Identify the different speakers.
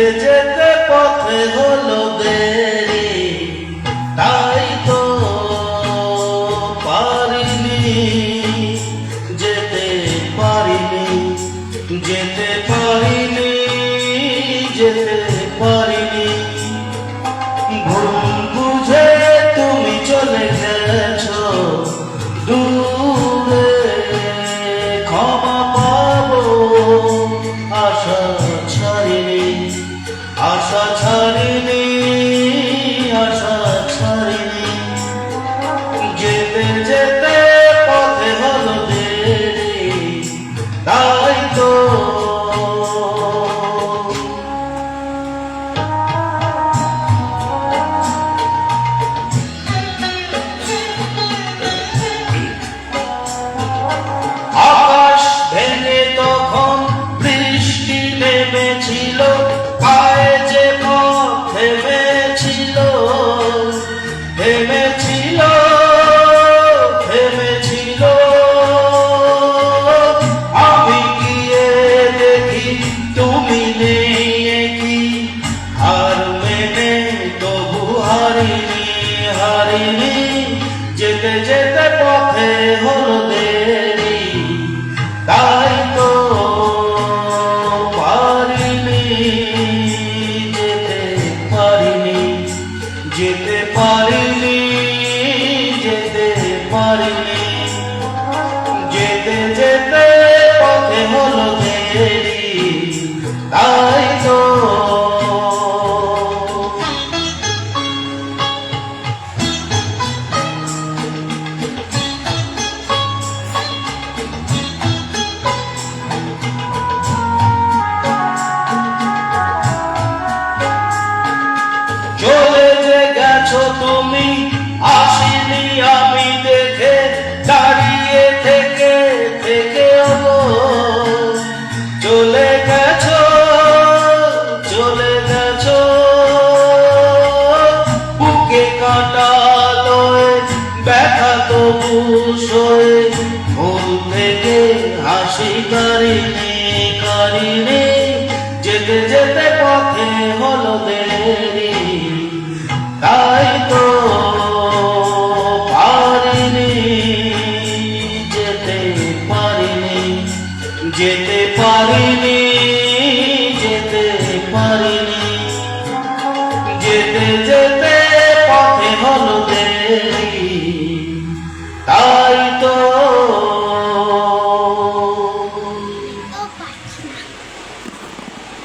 Speaker 1: যেতে যেতে পথে হলো দেরি, তাই তো পারিনি, যেতে পারিনি, যেতে পারিনি, যেতে পারিনি। ভুল বুঝে তুমি চলে গেছো দূরে, ক্ষমা পাবো আশা ছাড়িনি, আশা ছাড়িনি, আশা ছাড়িনি। যেতে যেতে পথে হলো দেরি, তাই তো আকাশ ভেঙে তখন বৃষ্টি নেমেছিল, পায়ে যে পথ থেমেছিল, থেমেছিল, থেমেছিল। আমি গিয়ে দেখি তুমি নেই কি, হার মেনে তবু হারিনি, হারিনি। যেতে যেতে পথে হলো দেরি, তাই তো পারিনি, যেতে পারিনি, যেতে পারিনি, যেতে পারিনি। যেতে যেতে পথে হলো দেরি, তাই তো চলে যে গেছো তুমি, আসিনি আমি দেখে, দাঁড়িয়ে থেকে থেকে চলে গেছো, চলে গেছো। বুকে কাটা লয়ে ব্যথা তবু সয়ে, ভুল থেকে হাসি কারিনি, কারিনি। যেতে যেতে পথে হলো দেরি, তাই তো